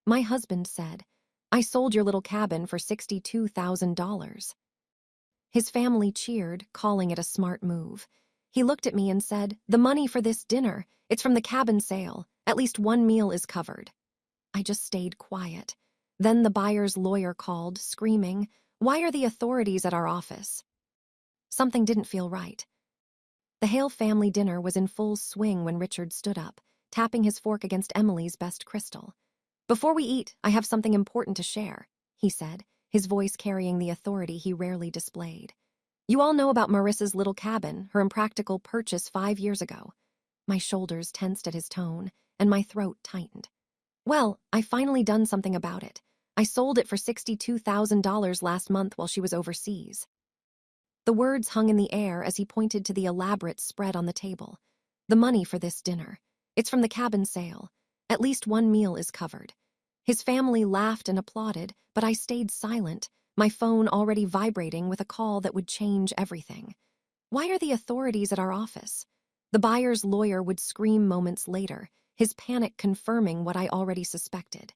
My husband said, "I sold your little cabin for $62,000. His family cheered, calling it a smart move. He looked at me and said, "The money for this dinner, it's from the cabin sale. At least one meal is covered." I just stayed quiet. Then the buyer's lawyer called, screaming, "Why are the authorities at our office?" Something didn't feel right. The Hale family dinner was in full swing when Richard stood up, tapping his fork against Emily's best crystal. "Before we eat, I have something important to share," he said, his voice carrying the authority he rarely displayed. "You all know about Marissa's little cabin, her impractical purchase 5 years ago." My shoulders tensed at his tone, and my throat tightened. "Well, I finally done something about it. I sold it for $62,000 last month while she was overseas." The words hung in the air as he pointed to the elaborate spread on the table. "The money for this dinner. It's from the cabin sale. At least one meal is covered." His family laughed and applauded, but I stayed silent, my phone already vibrating with a call that would change everything. "Why are the authorities at our office?" The buyer's lawyer would scream moments later, his panic confirming what I already suspected.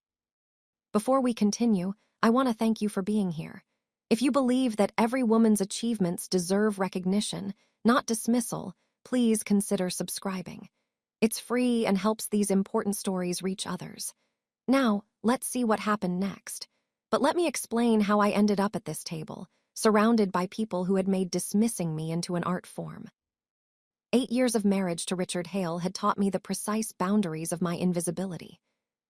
"Before we continue, I want to thank you for being here. If you believe that every woman's achievements deserve recognition, not dismissal, please consider subscribing. It's free and helps these important stories reach others. Now, let's see what happened next. But let me explain how I ended up at this table, surrounded by people who had made dismissing me into an art form. 8 years of marriage to Richard Hale had taught me the precise boundaries of my invisibility.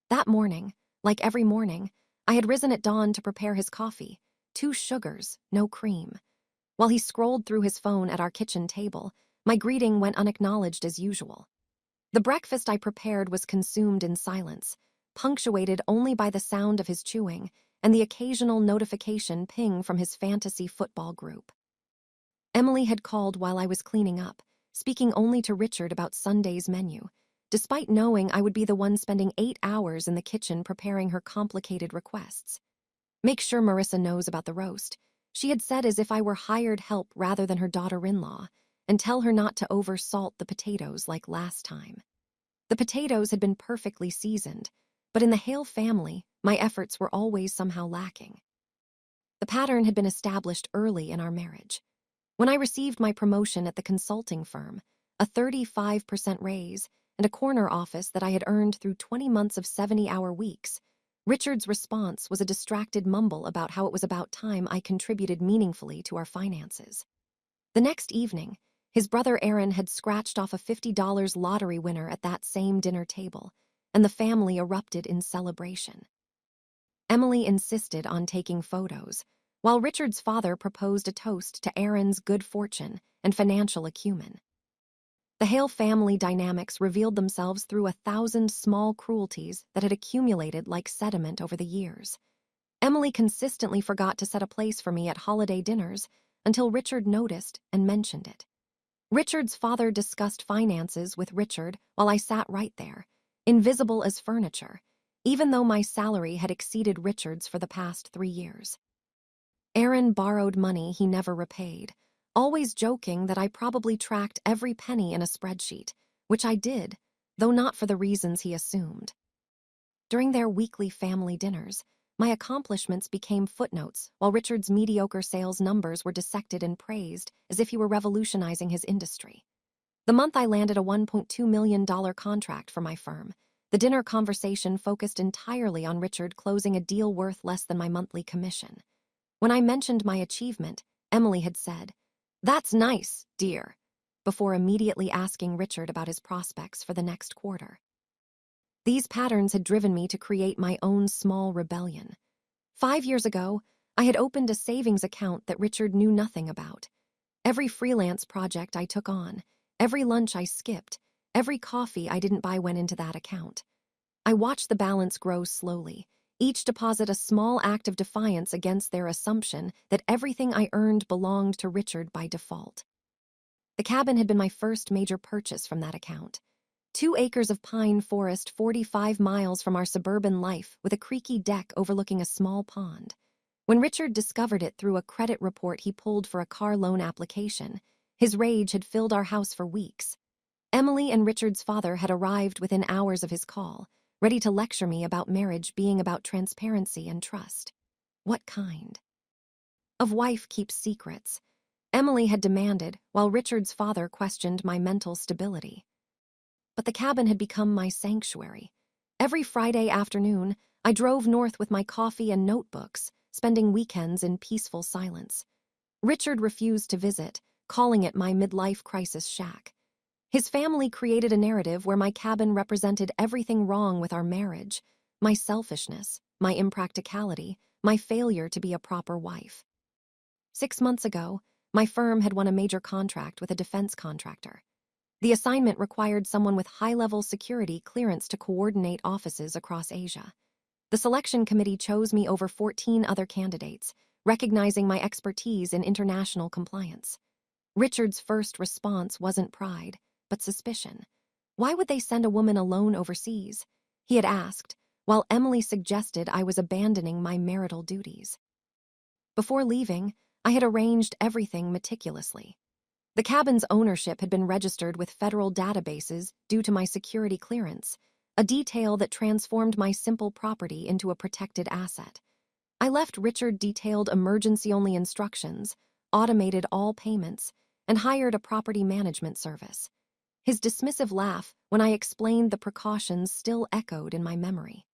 That morning, like every morning, I had risen at dawn to prepare his coffee. 2 sugars, no cream. While he scrolled through his phone at our kitchen table, my greeting went unacknowledged as usual. The breakfast I prepared was consumed in silence, punctuated only by the sound of his chewing and the occasional notification ping from his fantasy football group. Emily had called while I was cleaning up, speaking only to Richard about Sunday's menu, despite knowing I would be the one spending 8 hours in the kitchen preparing her complicated requests. "Make sure Marissa knows about the roast," she had said, as if I were hired help rather than her daughter-in-law, "and tell her not to over-salt the potatoes like last time." The potatoes had been perfectly seasoned, but in the Hale family, my efforts were always somehow lacking. The pattern had been established early in our marriage. When I received my promotion at the consulting firm, a 35% raise, and a corner office that I had earned through 20 months of 70-hour weeks, Richard's response was a distracted mumble about how it was about time I contributed meaningfully to our finances. The next evening, his brother Aaron had scratched off a $50 lottery winner at that same dinner table, and the family erupted in celebration. Emily insisted on taking photos, while Richard's father proposed a toast to Aaron's good fortune and financial acumen. The Hale family dynamics revealed themselves through 1,000 small cruelties that had accumulated like sediment over the years. Emily consistently forgot to set a place for me at holiday dinners until Richard noticed and mentioned it. Richard's father discussed finances with Richard while I sat right there, invisible as furniture, even though my salary had exceeded Richard's for the past 3 years. Aaron borrowed money he never repaid, always joking that I probably tracked every penny in a spreadsheet, which I did, though not for the reasons he assumed. During their weekly family dinners, my accomplishments became footnotes, while Richard's mediocre sales numbers were dissected and praised as if he were revolutionizing his industry. The month I landed a $1.2 million contract for my firm, the dinner conversation focused entirely on Richard closing a deal worth less than my monthly commission. When I mentioned my achievement, Emily had said, "That's nice, dear," before immediately asking Richard about his prospects for the next quarter. These patterns had driven me to create my own small rebellion. 5 years ago, I had opened a savings account that Richard knew nothing about. Every freelance project I took on, every lunch I skipped, every coffee I didn't buy went into that account. I watched the balance grow slowly, each deposit a small act of defiance against their assumption that everything I earned belonged to Richard by default. The cabin had been my first major purchase from that account. 2 acres of pine forest 45 miles from our suburban life with a creaky deck overlooking a small pond. When Richard discovered it through a credit report he pulled for a car loan application, his rage had filled our house for weeks. Emily and Richard's father had arrived within hours of his call, ready to lecture me about marriage being about transparency and trust. What kind of wife keeps secrets? Emily had demanded, while Richard's father questioned my mental stability. But the cabin had become my sanctuary. Every Friday afternoon, I drove north with my coffee and notebooks, spending weekends in peaceful silence. Richard refused to visit, calling it my midlife crisis shack. His family created a narrative where my cabin represented everything wrong with our marriage: my selfishness, my impracticality, my failure to be a proper wife. 6 months ago, my firm had won a major contract with a defense contractor. The assignment required someone with high-level security clearance to coordinate offices across Asia. The selection committee chose me over 14 other candidates, recognizing my expertise in international compliance. Richard's first response wasn't pride, but suspicion. Why would they send a woman alone overseas? He had asked, while Emily suggested I was abandoning my marital duties. Before leaving, I had arranged everything meticulously. The cabin's ownership had been registered with federal databases due to my security clearance, a detail that transformed my simple property into a protected asset. I left Richard detailed emergency-only instructions, automated all payments, and hired a property management service. His dismissive laugh when I explained the precautions still echoed in my memory.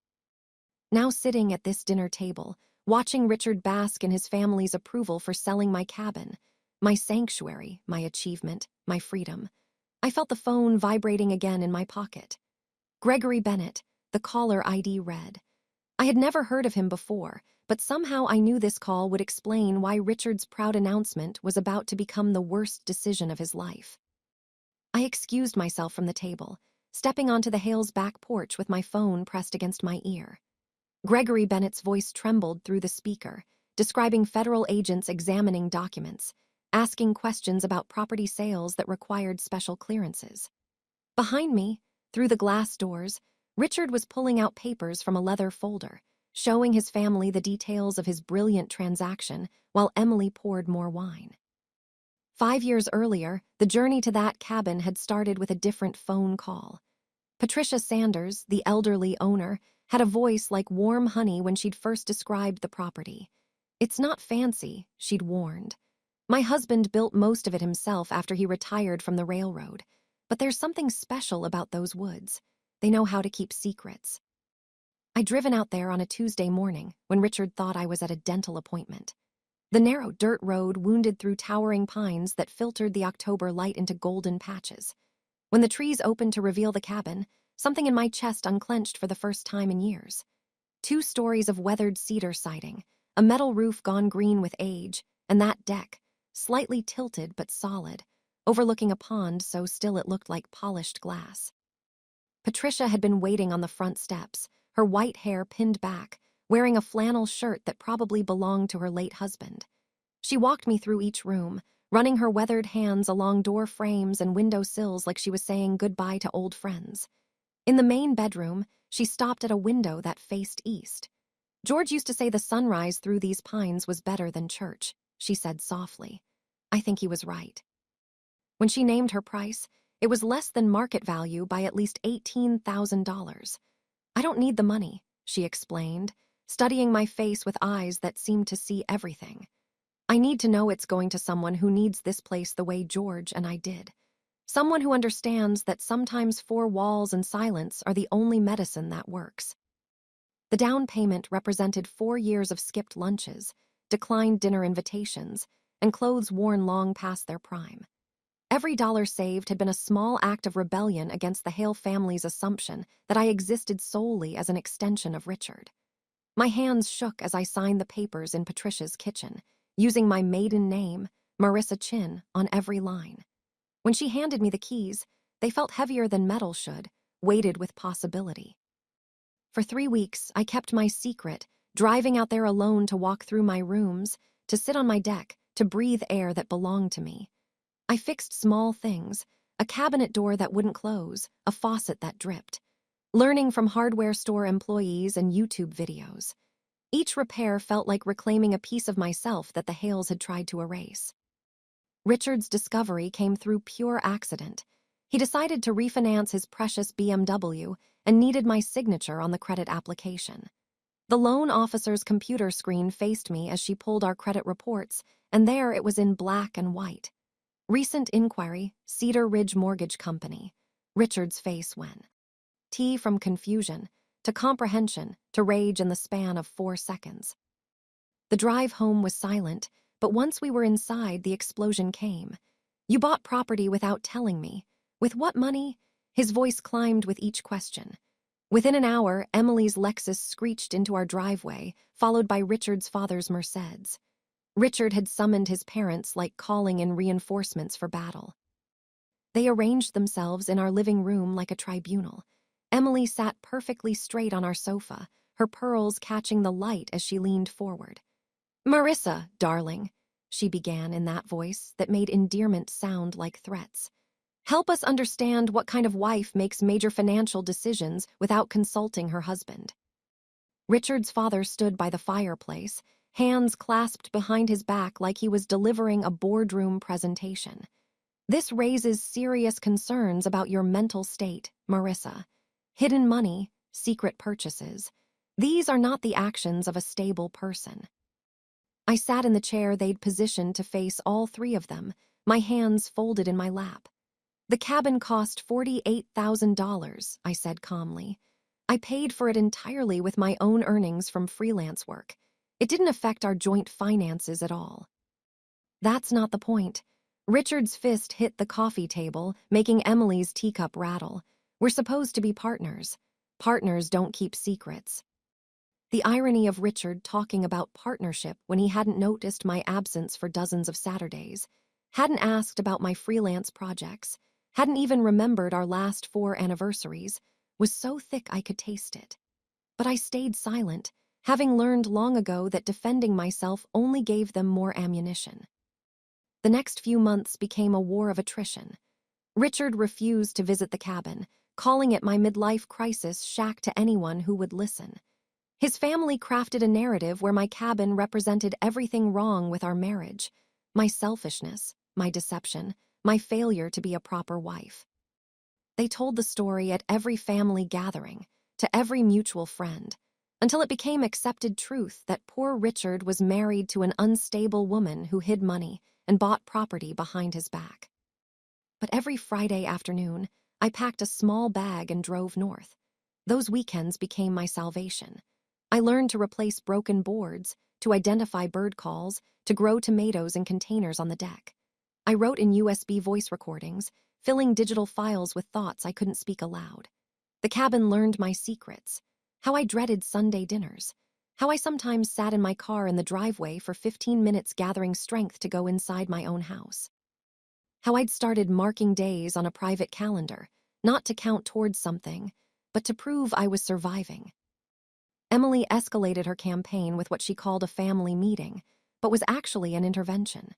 Now sitting at this dinner table, watching Richard bask in his family's approval for selling my cabin, my sanctuary, my achievement, my freedom, I felt the phone vibrating again in my pocket. Gregory Bennett, the caller ID read. I had never heard of him before, but somehow I knew this call would explain why Richard's proud announcement was about to become the worst decision of his life. I excused myself from the table, stepping onto the Hales' back porch with my phone pressed against my ear. Gregory Bennett's voice trembled through the speaker, describing federal agents examining documents, asking questions about property sales that required special clearances. Behind me, through the glass doors, Richard was pulling out papers from a leather folder, showing his family the details of his brilliant transaction while Emily poured more wine. 5 years earlier, the journey to that cabin had started with a different phone call. Patricia Sanders, the elderly owner, had a voice like warm honey when she'd first described the property. It's not fancy, she'd warned. My husband built most of it himself after he retired from the railroad, but there's something special about those woods. They know how to keep secrets. I'd driven out there on a Tuesday morning when Richard thought I was at a dental appointment. The narrow dirt road wounded through towering pines that filtered the October light into golden patches. When the trees opened to reveal the cabin, something in my chest unclenched for the first time in years. 2 stories of weathered cedar siding, a metal roof gone green with age, and that deck, slightly tilted but solid, overlooking a pond so still it looked like polished glass. Patricia had been waiting on the front steps, her white hair pinned back, wearing a flannel shirt that probably belonged to her late husband. She walked me through each room, running her weathered hands along door frames and window sills like she was saying goodbye to old friends. In the main bedroom, she stopped at a window that faced east. George used to say the sunrise through these pines was better than church, she said softly. I think he was right. When she named her price, it was less than market value by at least $18,000. I don't need the money, she explained, studying my face with eyes that seemed to see everything. I need to know it's going to someone who needs this place the way George and I did. Someone who understands that sometimes 4 walls and silence are the only medicine that works. The down payment represented 4 years of skipped lunches, declined dinner invitations, and clothes worn long past their prime. Every dollar saved had been a small act of rebellion against the Hale family's assumption that I existed solely as an extension of Richard. My hands shook as I signed the papers in Patricia's kitchen, using my maiden name, Marissa Chin, on every line. When she handed me the keys, they felt heavier than metal should, weighted with possibility. For 3 weeks, I kept my secret, driving out there alone to walk through my rooms, to sit on my deck, to breathe air that belonged to me. I fixed small things, a cabinet door that wouldn't close, a faucet that dripped, learning from hardware store employees and YouTube videos. Each repair felt like reclaiming a piece of myself that the Hales had tried to erase. Richard's discovery came through pure accident. He decided to refinance his precious BMW, and needed my signature on the credit application. The loan officer's computer screen faced me as she pulled our credit reports, and there it was in black and white. Recent inquiry, Cedar Ridge Mortgage Company. Richard's face went T from confusion to comprehension to rage in the span of 4 seconds. The drive home was silent, but once we were inside, the explosion came. You bought property without telling me. With what money? His voice climbed with each question. Within an hour, Emily's Lexus screeched into our driveway, followed by Richard's father's Mercedes. Richard had summoned his parents like calling in reinforcements for battle. They arranged themselves in our living room like a tribunal. Emily sat perfectly straight on our sofa, her pearls catching the light as she leaned forward. "Marissa, darling," she began in that voice that made endearment sound like threats. "Help us understand what kind of wife makes major financial decisions without consulting her husband." Richard's father stood by the fireplace, hands clasped behind his back like he was delivering a boardroom presentation. "This raises serious concerns about your mental state, Marissa. Hidden money, secret purchases. These are not the actions of a stable person." I sat in the chair they'd positioned to face all three of them, my hands folded in my lap. "The cabin cost $48,000, I said calmly. "I paid for it entirely with my own earnings from freelance work. It didn't affect our joint finances at all." "That's not the point." Richard's fist hit the coffee table, making Emily's teacup rattle. "We're supposed to be partners. Partners don't keep secrets." The irony of Richard talking about partnership when he hadn't noticed my absence for dozens of Saturdays, hadn't asked about my freelance projects, hadn't even remembered our last 4 anniversaries, was so thick I could taste it. But I stayed silent, having learned long ago that defending myself only gave them more ammunition. The next few months became a war of attrition. Richard refused to visit the cabin, calling it my midlife crisis shack to anyone who would listen. His family crafted a narrative where my cabin represented everything wrong with our marriage: my selfishness, my deception, my failure to be a proper wife. They told the story at every family gathering, to every mutual friend, until it became accepted truth that poor Richard was married to an unstable woman who hid money and bought property behind his back. But every Friday afternoon, I packed a small bag and drove north. Those weekends became my salvation. I learned to replace broken boards, to identify bird calls, to grow tomatoes in containers on the deck. I wrote in USB voice recordings, filling digital files with thoughts I couldn't speak aloud. The cabin learned my secrets: how I dreaded Sunday dinners, how I sometimes sat in my car in the driveway for 15 minutes gathering strength to go inside my own house, how I'd started marking days on a private calendar, not to count towards something, but to prove I was surviving. Emily escalated her campaign with what she called a family meeting, but was actually an intervention.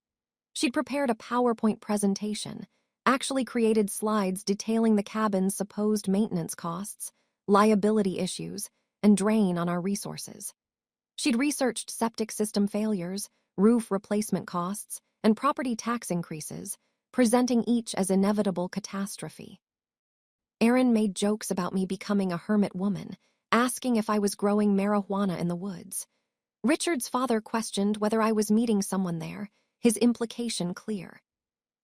She'd prepared a PowerPoint presentation, actually created slides detailing the cabin's supposed maintenance costs, liability issues, and drain on our resources. She'd researched septic system failures, roof replacement costs, and property tax increases, presenting each as inevitable catastrophe. Aaron made jokes about me becoming a hermit woman, asking if I was growing marijuana in the woods. Richard's father questioned whether I was meeting someone there, his implication clear.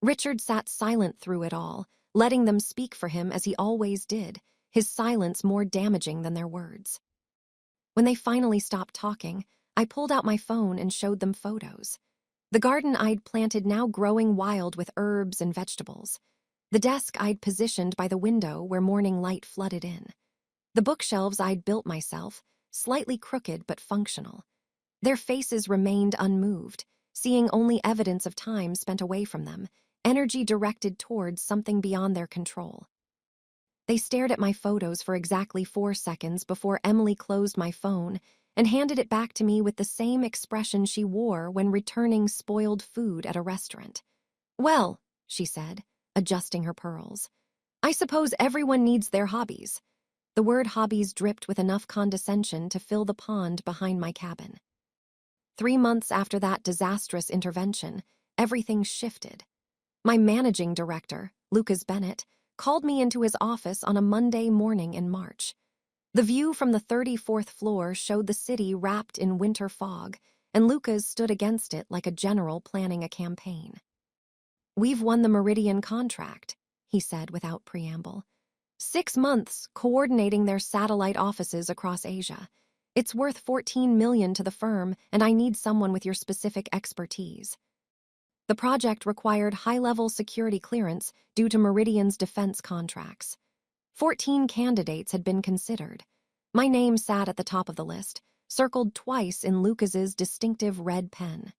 Richard sat silent through it all, letting them speak for him as he always did, his silence more damaging than their words. When they finally stopped talking, I pulled out my phone and showed them photos. The garden I'd planted now growing wild with herbs and vegetables. The desk I'd positioned by the window where morning light flooded in. The bookshelves I'd built myself, slightly crooked but functional. Their faces remained unmoved, seeing only evidence of time spent away from them, energy directed towards something beyond their control. They stared at my photos for exactly 4 seconds before Emily closed my phone and handed it back to me with the same expression she wore when returning spoiled food at a restaurant. "Well," she said, adjusting her pearls, "I suppose everyone needs their hobbies." The word hobbies dripped with enough condescension to fill the pond behind my cabin. 3 months after that disastrous intervention, everything shifted. My managing director, Lucas Bennett, called me into his office on a Monday morning in March. The view from the 34th floor showed the city wrapped in winter fog, and Lucas stood against it like a general planning a campaign. "We've won the Meridian contract," he said without preamble. 6 months coordinating their satellite offices across Asia. "It's worth $14 million to the firm, and I need someone with your specific expertise." The project required high-level security clearance due to Meridian's defense contracts. 14 candidates had been considered. My name sat at the top of the list, circled twice in Lucas's distinctive red pen.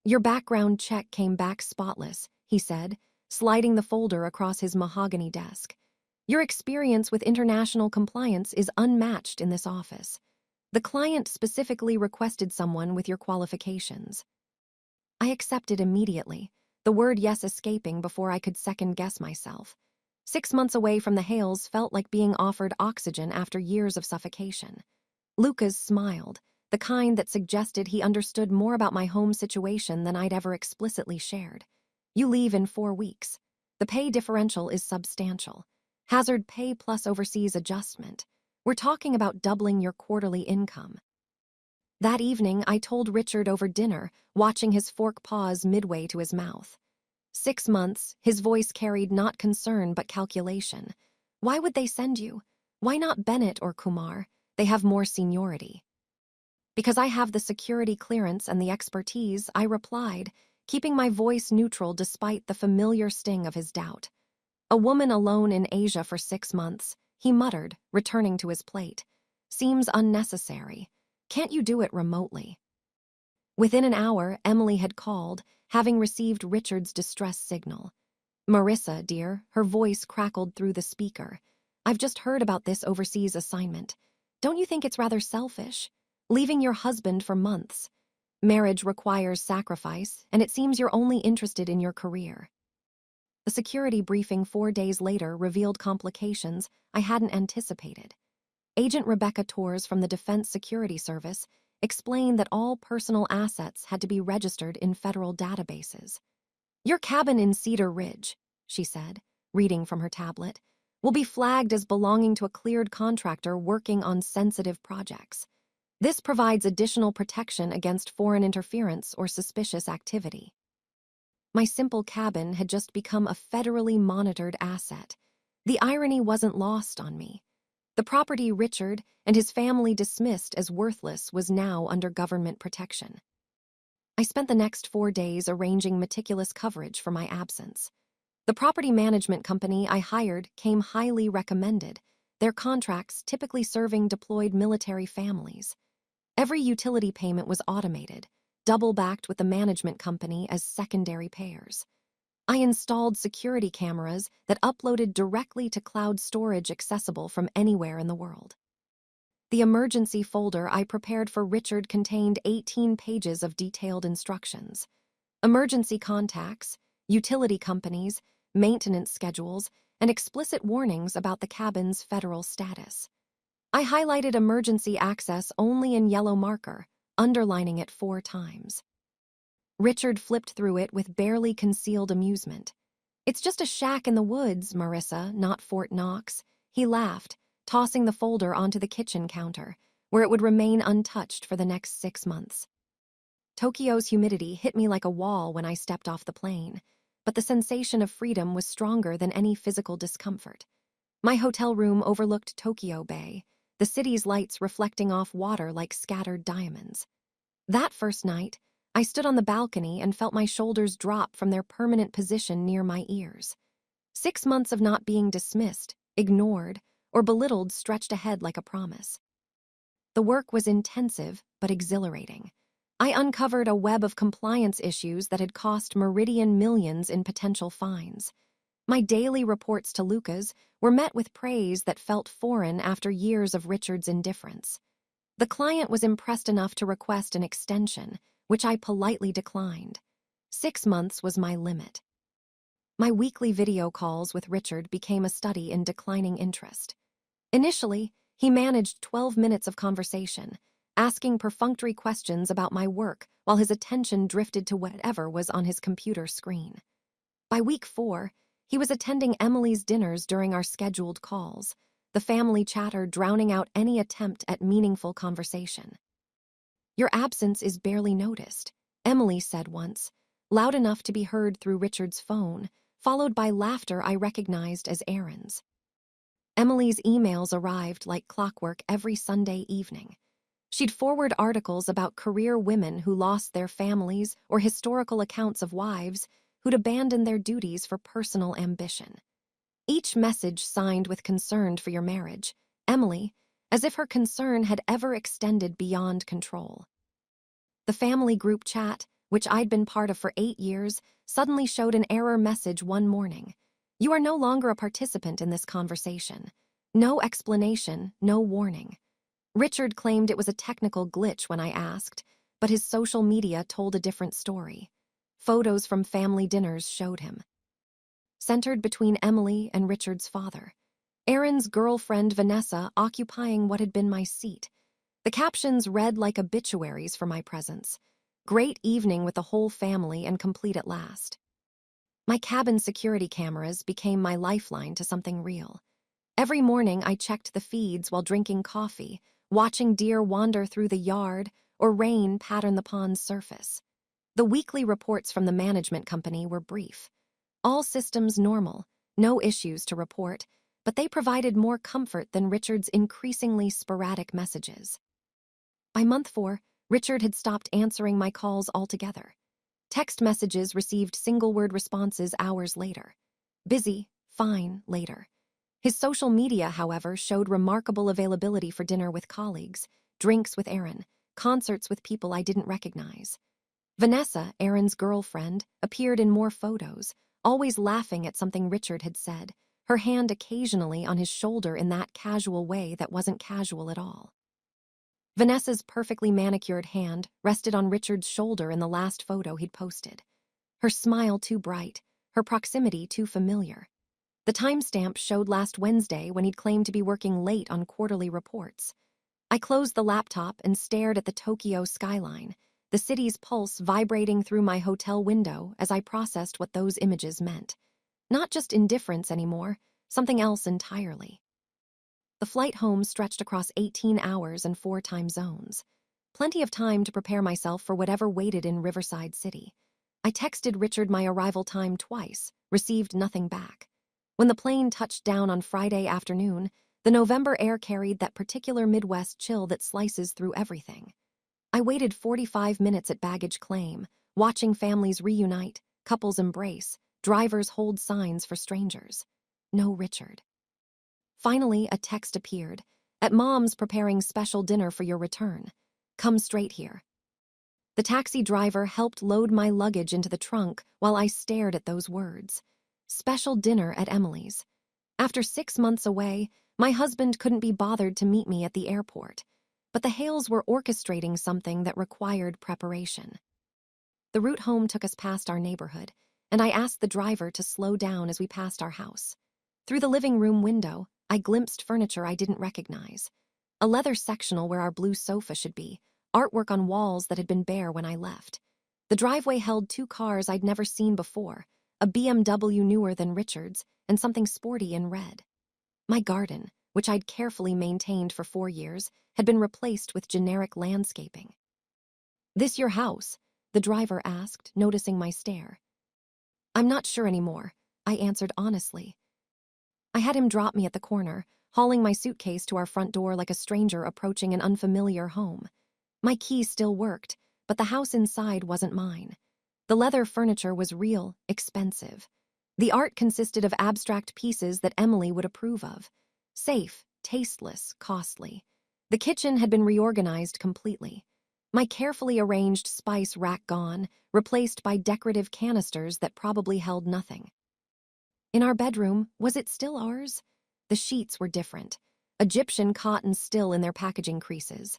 "Your background check came back spotless," he said, sliding the folder across his mahogany desk. "Your experience with international compliance is unmatched in this office. The client specifically requested someone with your qualifications." I accepted immediately, the word yes escaping before I could second-guess myself. 6 months away from the Hales felt like being offered oxygen after years of suffocation. Lucas smiled, the kind that suggested he understood more about my home situation than I'd ever explicitly shared. "You leave in 4 weeks. The pay differential is substantial. Hazard pay plus overseas adjustment. We're talking about doubling your quarterly income." That evening, I told Richard over dinner, watching his fork pause midway to his mouth. 6 months, his voice carried not concern but calculation. "Why would they send you? Why not Bennett or Kumar? They have more seniority." "Because I have the security clearance and the expertise," I replied, keeping my voice neutral despite the familiar sting of his doubt. "A woman alone in Asia for 6 months," he muttered, returning to his plate. "Seems unnecessary. Can't you do it remotely?" Within an hour, Emily had called, having received Richard's distress signal. "Marissa, dear," her voice crackled through the speaker. "I've just heard about this overseas assignment. Don't you think it's rather selfish? Leaving your husband for months. Marriage requires sacrifice, and it seems you're only interested in your career." The security briefing 4 days later revealed complications I hadn't anticipated. Agent Rebecca Torres from the Defense Security Service explained that all personal assets had to be registered in federal databases. "Your cabin in Cedar Ridge," she said, reading from her tablet, "will be flagged as belonging to a cleared contractor working on sensitive projects. This provides additional protection against foreign interference or suspicious activity." My simple cabin had just become a federally monitored asset. The irony wasn't lost on me. The property Richard and his family dismissed as worthless was now under government protection. I spent the next 4 days arranging meticulous coverage for my absence. The property management company I hired came highly recommended, their contracts typically serving deployed military families. Every utility payment was automated, double-backed with the management company as secondary payers. I installed security cameras that uploaded directly to cloud storage accessible from anywhere in the world. The emergency folder I prepared for Richard contained 18 pages of detailed instructions. Emergency contacts, utility companies, maintenance schedules, and explicit warnings about the cabin's federal status. I highlighted emergency access only in yellow marker, underlining it 4 times. Richard flipped through it with barely concealed amusement. "It's just a shack in the woods, Marissa, not Fort Knox," he laughed, tossing the folder onto the kitchen counter, where it would remain untouched for the next 6 months. Tokyo's humidity hit me like a wall when I stepped off the plane, but the sensation of freedom was stronger than any physical discomfort. My hotel room overlooked Tokyo Bay, the city's lights reflecting off water like scattered diamonds. That first night, I stood on the balcony and felt my shoulders drop from their permanent position near my ears. 6 months of not being dismissed, ignored, or belittled stretched ahead like a promise. The work was intensive but exhilarating. I uncovered a web of compliance issues that had cost Meridian millions in potential fines. My daily reports to Lucas were met with praise that felt foreign after years of Richard's indifference. The client was impressed enough to request an extension, which I politely declined. 6 months was my limit. My weekly video calls with Richard became a study in declining interest. Initially, he managed 12 minutes of conversation, asking perfunctory questions about my work while his attention drifted to whatever was on his computer screen. By week 4, He was attending Emily's dinners during our scheduled calls, the family chatter drowning out any attempt at meaningful conversation. "Your absence is barely noticed," Emily said once, loud enough to be heard through Richard's phone, followed by laughter I recognized as Aaron's. Emily's emails arrived like clockwork every Sunday evening. She'd forward articles about career women who lost their families or historical accounts of wives who'd abandoned their duties for personal ambition. Each message signed with concern for your marriage, Emily, as if her concern had ever extended beyond control. The family group chat, which I'd been part of for 8 years, suddenly showed an error message one morning. "You are no longer a participant in this conversation." No explanation, no warning. Richard claimed it was a technical glitch when I asked, but his social media told a different story. Photos from family dinners showed him. Centered between Emily and Richard's father. Aaron's girlfriend Vanessa occupying what had been my seat. The captions read like obituaries for my presence. "Great evening with the whole family and complete at last." My cabin security cameras became my lifeline to something real. Every morning I checked the feeds while drinking coffee, watching deer wander through the yard or rain pattern the pond's surface. The weekly reports from the management company were brief. All systems normal, no issues to report, but they provided more comfort than Richard's increasingly sporadic messages. By month 4, Richard had stopped answering my calls altogether. Text messages received single-word responses hours later. Busy, fine, later. His social media, however, showed remarkable availability for dinner with colleagues, drinks with Aaron, concerts with people I didn't recognize. Vanessa, Aaron's girlfriend, appeared in more photos, always laughing at something Richard had said, her hand occasionally on his shoulder in that casual way that wasn't casual at all. Vanessa's perfectly manicured hand rested on Richard's shoulder in the last photo he'd posted. Her smile too bright, her proximity too familiar. The timestamp showed last Wednesday when he'd claimed to be working late on quarterly reports. I closed the laptop and stared at the Tokyo skyline, the city's pulse vibrating through my hotel window as I processed what those images meant. Not just indifference anymore, something else entirely. The flight home stretched across 18 hours and 4 time zones. Plenty of time to prepare myself for whatever waited in Riverside City. I texted Richard my arrival time twice, received nothing back. When the plane touched down on Friday afternoon, the November air carried that particular Midwest chill that slices through everything. I waited 45 minutes at baggage claim, watching families reunite, couples embrace, drivers hold signs for strangers. No Richard. Finally, a text appeared. "At Mom's preparing special dinner for your return. Come straight here." The taxi driver helped load my luggage into the trunk while I stared at those words. Special dinner at Emily's. After 6 months away, my husband couldn't be bothered to meet me at the airport, but the Hales were orchestrating something that required preparation. The route home took us past our neighborhood, and I asked the driver to slow down as we passed our house. Through the living room window, I glimpsed furniture I didn't recognize. A leather sectional where our blue sofa should be, artwork on walls that had been bare when I left. The driveway held 2 cars I'd never seen before, a BMW newer than Richard's, and something sporty in red. My garden, which I'd carefully maintained for 4 years, had been replaced with generic landscaping. "This your house?" the driver asked, noticing my stare. "I'm not sure anymore," I answered honestly. I had him drop me at the corner, hauling my suitcase to our front door like a stranger approaching an unfamiliar home. My key still worked, but the house inside wasn't mine. The leather furniture was real, expensive. The art consisted of abstract pieces that Emily would approve of. Safe, tasteless, costly. The kitchen had been reorganized completely. My carefully arranged spice rack gone, replaced by decorative canisters that probably held nothing. In our bedroom, was it still ours? The sheets were different. Egyptian cotton still in their packaging creases.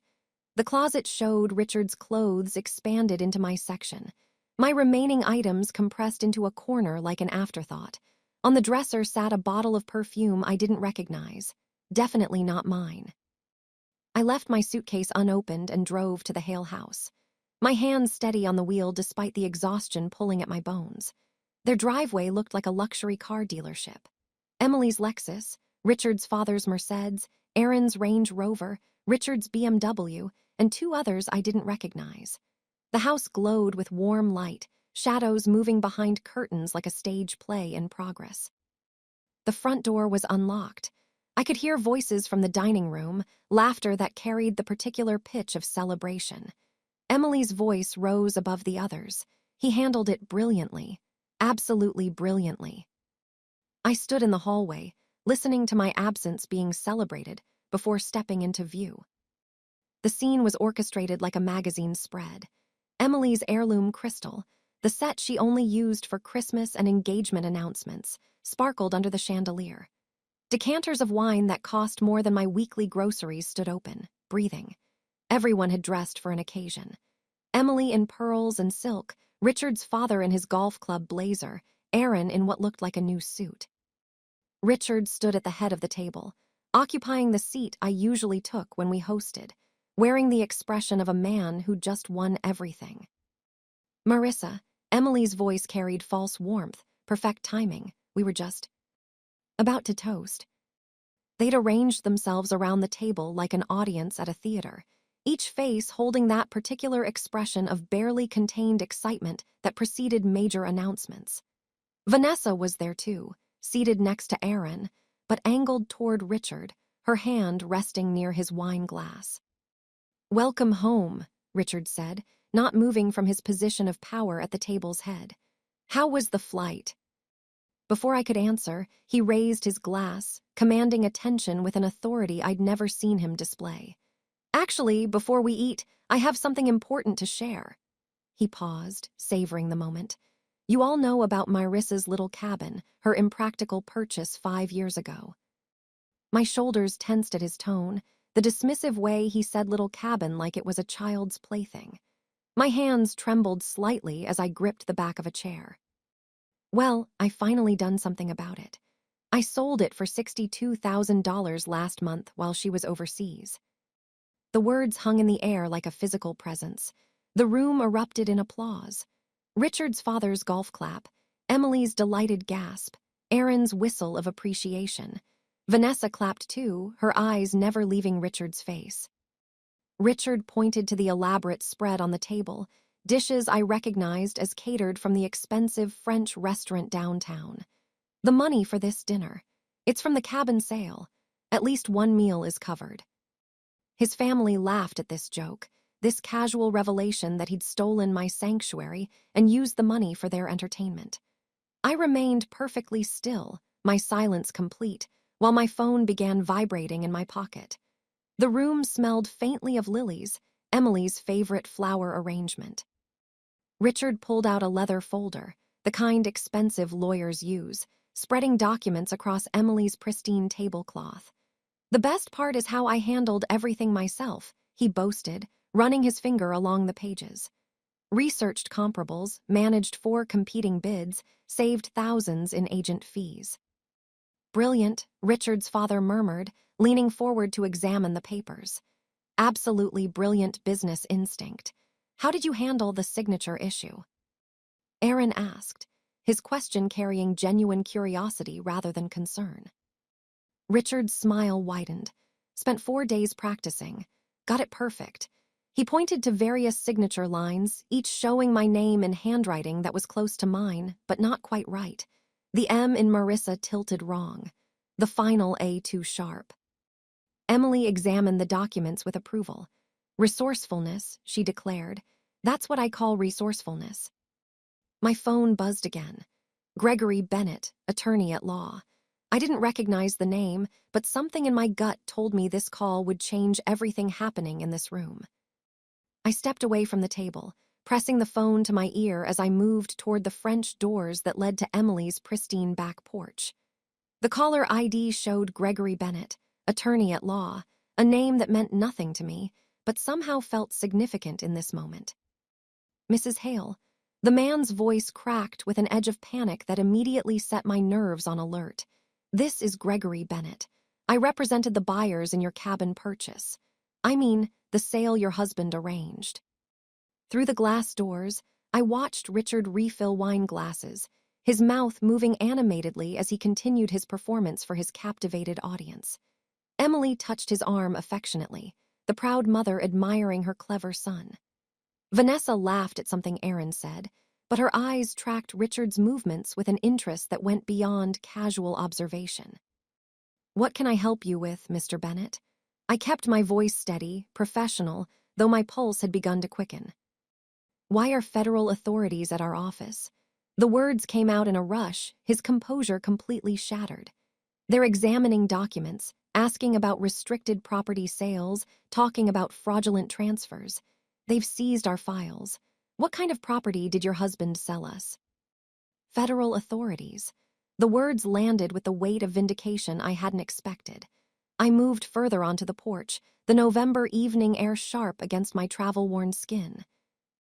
The closet showed Richard's clothes expanded into my section. My remaining items compressed into a corner like an afterthought. On the dresser sat a bottle of perfume I didn't recognize. Definitely not mine. I left my suitcase unopened and drove to the Hale house. My hands steady on the wheel despite the exhaustion pulling at my bones. Their driveway looked like a luxury car dealership. Emily's Lexus, Richard's father's Mercedes, Aaron's Range Rover, Richard's BMW, and two others I didn't recognize. The house glowed with warm light, shadows moving behind curtains like a stage play in progress. The front door was unlocked. I could hear voices from the dining room, laughter that carried the particular pitch of celebration. Emily's voice rose above the others. He handled it brilliantly, absolutely brilliantly. I stood in the hallway, listening to my absence being celebrated before stepping into view. The scene was orchestrated like a magazine spread. Emily's heirloom crystal, the set she only used for Christmas and engagement announcements, sparkled under the chandelier. Decanters of wine that cost more than my weekly groceries stood open, breathing. Everyone had dressed for an occasion. Emily in pearls and silk, Richard's father in his golf club blazer, Aaron in what looked like a new suit. Richard stood at the head of the table, occupying the seat I usually took when we hosted, wearing the expression of a man who just won everything. Marissa, Emily's voice carried false warmth, perfect timing. We were just about to toast. They'd arranged themselves around the table like an audience at a theater, each face holding that particular expression of barely contained excitement that preceded major announcements. Vanessa was there too, seated next to Aaron, but angled toward Richard, her hand resting near his wine glass. "Welcome home," Richard said, not moving from his position of power at the table's head. "How was the flight?" Before I could answer, he raised his glass, commanding attention with an authority I'd never seen him display. "Actually, before we eat, I have something important to share." He paused, savoring the moment. "You all know about Marissa's little cabin, her impractical purchase 5 years ago." My shoulders tensed at his tone, the dismissive way he said little cabin like it was a child's plaything. My hands trembled slightly as I gripped the back of a chair. "Well, I finally done something about it. I sold it for $62,000 last month while she was overseas." The words hung in the air like a physical presence. The room erupted in applause. Richard's father's golf clap, Emily's delighted gasp, Aaron's whistle of appreciation. Vanessa clapped too, her eyes never leaving Richard's face. Richard pointed to the elaborate spread on the table, dishes I recognized as catered from the expensive French restaurant downtown. "The money for this dinner. It's from the cabin sale. At least one meal is covered." His family laughed at this joke, this casual revelation that he'd stolen my sanctuary and used the money for their entertainment. I remained perfectly still, my silence complete, while my phone began vibrating in my pocket. The room smelled faintly of lilies, Emily's favorite flower arrangement. Richard pulled out a leather folder, the kind expensive lawyers use, spreading documents across Emily's pristine tablecloth. "The best part is how I handled everything myself," he boasted, running his finger along the pages. "Researched comparables, managed 4 competing bids, saved thousands in agent fees." "Brilliant," Richard's father murmured, leaning forward to examine the papers. "Absolutely brilliant business instinct. How did you handle the signature issue?" Aaron asked, his question carrying genuine curiosity rather than concern. Richard's smile widened. "Spent 4 days practicing. Got it perfect." He pointed to various signature lines, each showing my name in handwriting that was close to mine, but not quite right. The M in Marissa tilted wrong. The final A too sharp. Emily examined the documents with approval. "Resourcefulness," she declared. "That's what I call resourcefulness." My phone buzzed again. Gregory Bennett, attorney at law. I didn't recognize the name, but something in my gut told me this call would change everything happening in this room. I stepped away from the table, pressing the phone to my ear as I moved toward the French doors that led to Emily's pristine back porch. The caller ID showed Gregory Bennett, attorney at law, a name that meant nothing to me, but somehow felt significant in this moment. "Mrs. Hale." The man's voice cracked with an edge of panic that immediately set my nerves on alert. "This is Gregory Bennett. I represented the buyers in your cabin purchase. I mean, the sale your husband arranged." Through the glass doors, I watched Richard refill wine glasses, his mouth moving animatedly as he continued his performance for his captivated audience. Emily touched his arm affectionately, the proud mother admiring her clever son. Vanessa laughed at something Aaron said, but her eyes tracked Richard's movements with an interest that went beyond casual observation. "What can I help you with, Mr. Bennett?" I kept my voice steady, professional, though my pulse had begun to quicken. "Why are federal authorities at our office?" The words came out in a rush, his composure completely shattered. "They're examining documents, asking about restricted property sales, talking about fraudulent transfers. They've seized our files. What kind of property did your husband sell us?" Federal authorities. The words landed with the weight of vindication I hadn't expected. I moved further onto the porch, the November evening air sharp against my travel-worn skin.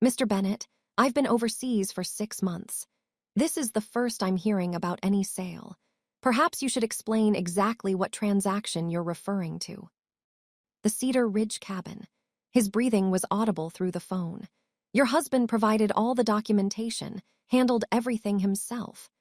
"Mr. Bennett, I've been overseas for 6 months. This is the first I'm hearing about any sale. Perhaps you should explain exactly what transaction you're referring to." "The Cedar Ridge cabin." His breathing was audible through the phone. "Your husband provided all the documentation, handled everything himself.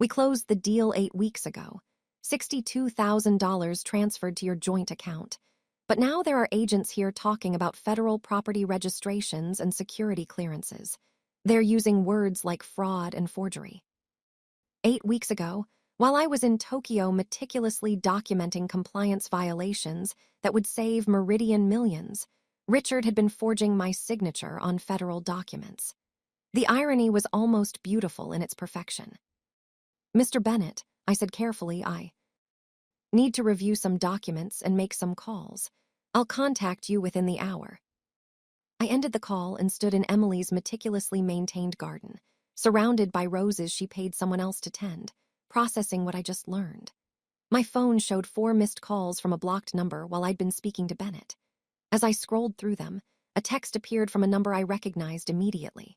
We closed the deal 8 weeks ago. $62,000 transferred to your joint account. But now there are agents here talking about federal property registrations and security clearances. They're using words like fraud and forgery." 8 weeks ago, while I was in Tokyo meticulously documenting compliance violations that would save Meridian millions, Richard had been forging my signature on federal documents. The irony was almost beautiful in its perfection. "Mr. Bennett," I said carefully, "I need to review some documents and make some calls. I'll contact you within the hour." I ended the call and stood in Emily's meticulously maintained garden, surrounded by roses she paid someone else to tend, processing what I just learned. My phone showed 4 missed calls from a blocked number while I'd been speaking to Bennett. As I scrolled through them, a text appeared from a number I recognized immediately.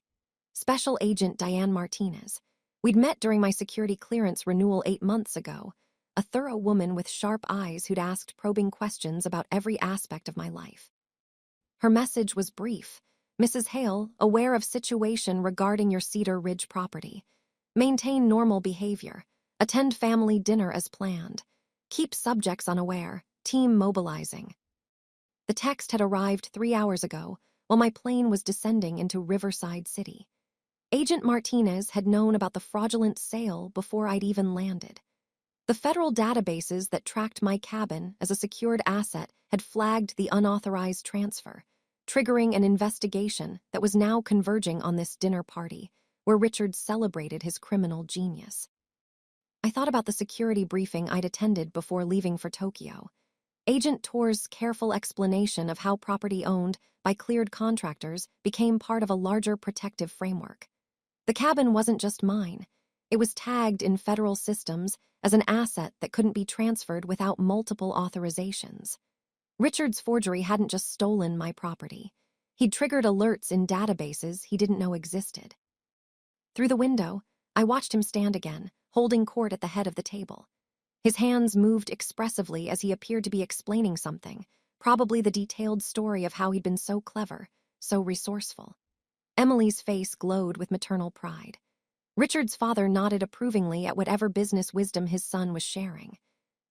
Special Agent Diane Martinez. We'd met during my security clearance renewal 8 months ago, a thorough woman with sharp eyes who'd asked probing questions about every aspect of my life. Her message was brief. "Mrs. Hale, aware of situation regarding your Cedar Ridge property. Maintain normal behavior. Attend family dinner as planned. Keep subjects unaware. Team mobilizing." The text had arrived 3 hours ago, while my plane was descending into Riverside City. Agent Martinez had known about the fraudulent sale before I'd even landed. The federal databases that tracked my cabin as a secured asset had flagged the unauthorized transfer, triggering an investigation that was now converging on this dinner party, where Richard celebrated his criminal genius. I thought about the security briefing I'd attended before leaving for Tokyo. Agent Tor's careful explanation of how property owned by cleared contractors became part of a larger protective framework. The cabin wasn't just mine. It was tagged in federal systems as an asset that couldn't be transferred without multiple authorizations. Richard's forgery hadn't just stolen my property. He'd triggered alerts in databases he didn't know existed. Through the window, I watched him stand again, holding court at the head of the table. His hands moved expressively as he appeared to be explaining something, probably the detailed story of how he'd been so clever, so resourceful. Emily's face glowed with maternal pride. Richard's father nodded approvingly at whatever business wisdom his son was sharing.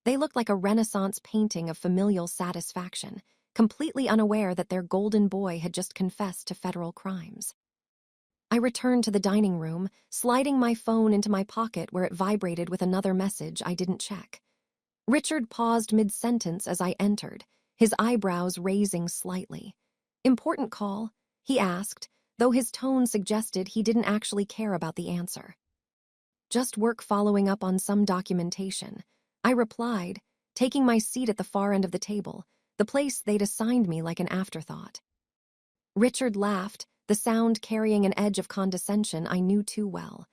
They looked like a Renaissance painting of familial satisfaction, completely unaware that their golden boy had just confessed to federal crimes. I returned to the dining room, sliding my phone into my pocket where it vibrated with another message I didn't check. Richard paused mid-sentence as I entered, his eyebrows raising slightly. "Important call?" he asked, though his tone suggested he didn't actually care about the answer. "Just work following up on some documentation," I replied, taking my seat at the far end of the table, the place they'd assigned me like an afterthought. Richard laughed, the sound carrying an edge of condescension I knew too well.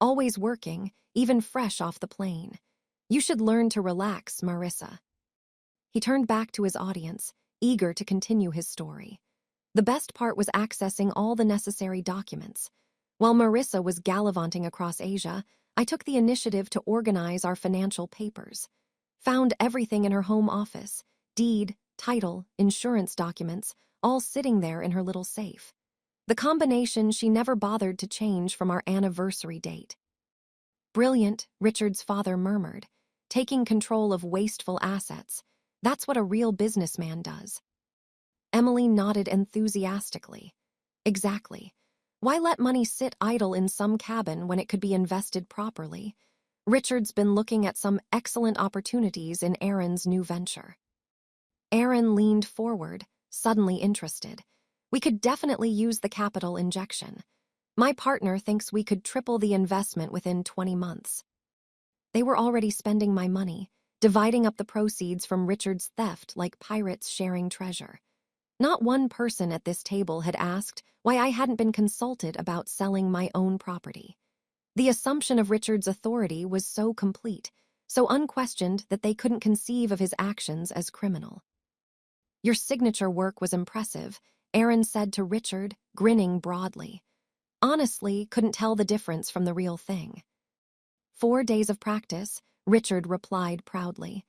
"Always working, even fresh off the plane. You should learn to relax, Marissa." He turned back to his audience, eager to continue his story. The best part was accessing all the necessary documents. While Marissa was gallivanting across Asia, I took the initiative to organize our financial papers. Found everything in her home office, deed, title, insurance documents, all sitting there in her little safe. The combination she never bothered to change from our anniversary date. Brilliant, Richard's father murmured. Taking control of wasteful assets. That's what a real businessman does. Emily nodded enthusiastically. Exactly. Why let money sit idle in some cabin when it could be invested properly? Richard's been looking at some excellent opportunities in Aaron's new venture. Aaron leaned forward, suddenly interested. We could definitely use the capital injection. My partner thinks we could triple the investment within 20 months. They were already spending my money, dividing up the proceeds from Richard's theft like pirates sharing treasure. Not one person at this table had asked why I hadn't been consulted about selling my own property. The assumption of Richard's authority was so complete, so unquestioned that they couldn't conceive of his actions as criminal. Your signature work was impressive, Aaron said to Richard, grinning broadly. Honestly, couldn't tell the difference from the real thing. 4 days of practice, Richard replied proudly.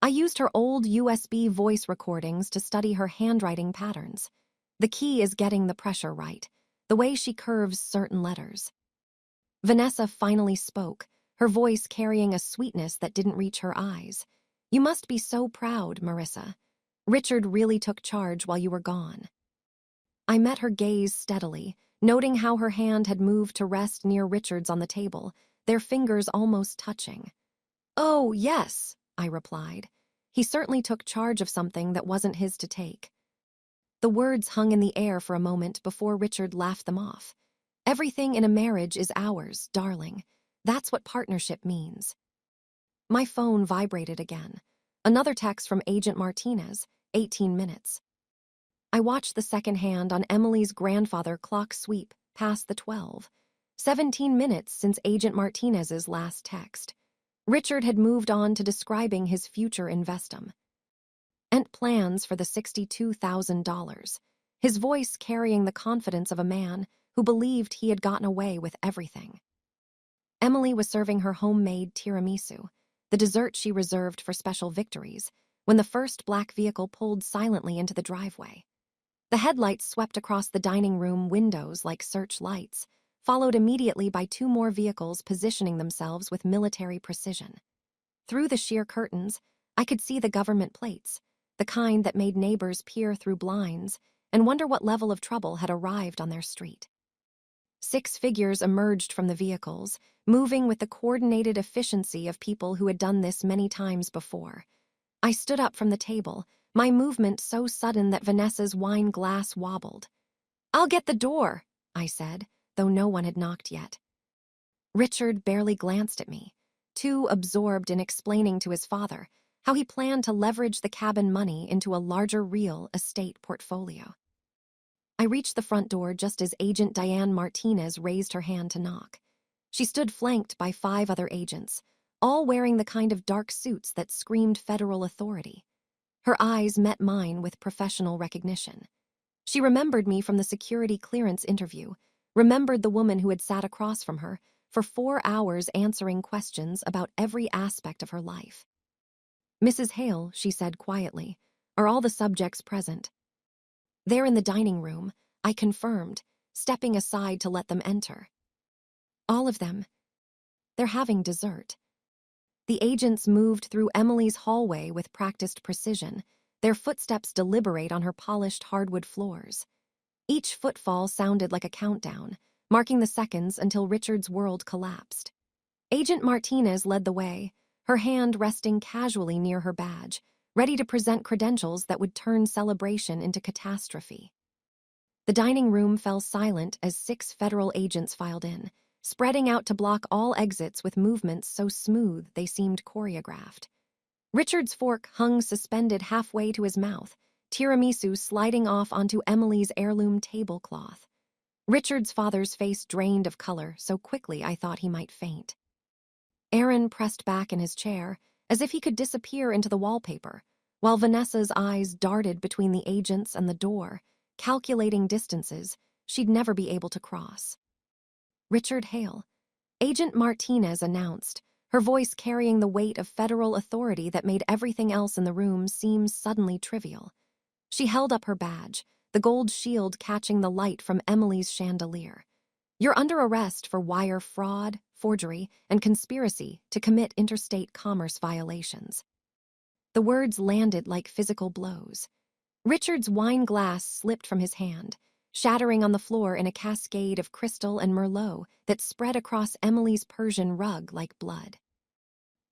I used her old USB voice recordings to study her handwriting patterns. The key is getting the pressure right, the way she curves certain letters. Vanessa finally spoke, her voice carrying a sweetness that didn't reach her eyes. You must be so proud, Marissa. Richard really took charge while you were gone. I met her gaze steadily, noting how her hand had moved to rest near Richard's on the table, their fingers almost touching. Oh, yes, I replied. He certainly took charge of something that wasn't his to take. The words hung in the air for a moment before Richard laughed them off. Everything in a marriage is ours, darling. That's what partnership means. My phone vibrated again. Another text from Agent Martinez, 18 minutes. I watched the second hand on Emily's grandfather clock sweep past the 12. 17 minutes since Agent Martinez's last text. Richard had moved on to describing his future investum and plans for the $62,000, his voice carrying the confidence of a man who believed he had gotten away with everything. Emily was serving her homemade tiramisu, the dessert she reserved for special victories, when the first black vehicle pulled silently into the driveway. The headlights swept across the dining room windows like searchlights, followed immediately by 2 more vehicles positioning themselves with military precision. Through the sheer curtains, I could see the government plates, the kind that made neighbors peer through blinds and wonder what level of trouble had arrived on their street. 6 figures emerged from the vehicles, moving with the coordinated efficiency of people who had done this many times before. I stood up from the table, my movement so sudden that Vanessa's wine glass wobbled. I'll get the door, I said, though no one had knocked yet. Richard barely glanced at me, too absorbed in explaining to his father how he planned to leverage the cabin money into a larger real estate portfolio. I reached the front door just as Agent Diane Martinez raised her hand to knock. She stood flanked by 5 other agents, all wearing the kind of dark suits that screamed federal authority. Her eyes met mine with professional recognition. She remembered me from the security clearance interview, remembered the woman who had sat across from her for 4 hours answering questions about every aspect of her life. Mrs. Hale, she said quietly, are all the subjects present? They're in the dining room, I confirmed, stepping aside to let them enter. All of them. They're having dessert. The agents moved through Emily's hallway with practiced precision, their footsteps deliberate on her polished hardwood floors. Each footfall sounded like a countdown, marking the seconds until Richard's world collapsed. Agent Martinez led the way, her hand resting casually near her badge, ready to present credentials that would turn celebration into catastrophe. The dining room fell silent as 6 federal agents filed in, spreading out to block all exits with movements so smooth they seemed choreographed. Richard's fork hung suspended halfway to his mouth, tiramisu sliding off onto Emily's heirloom tablecloth. Richard's father's face drained of color so quickly I thought he might faint. Aaron pressed back in his chair, as if he could disappear into the wallpaper, while Vanessa's eyes darted between the agents and the door, calculating distances she'd never be able to cross. Richard Hale. Agent Martinez announced, her voice carrying the weight of federal authority that made everything else in the room seem suddenly trivial. She held up her badge, the gold shield catching the light from Emily's chandelier. You're under arrest for wire fraud, forgery, and conspiracy to commit interstate commerce violations. The words landed like physical blows. Richard's wine glass slipped from his hand, shattering on the floor in a cascade of crystal and merlot that spread across Emily's Persian rug like blood.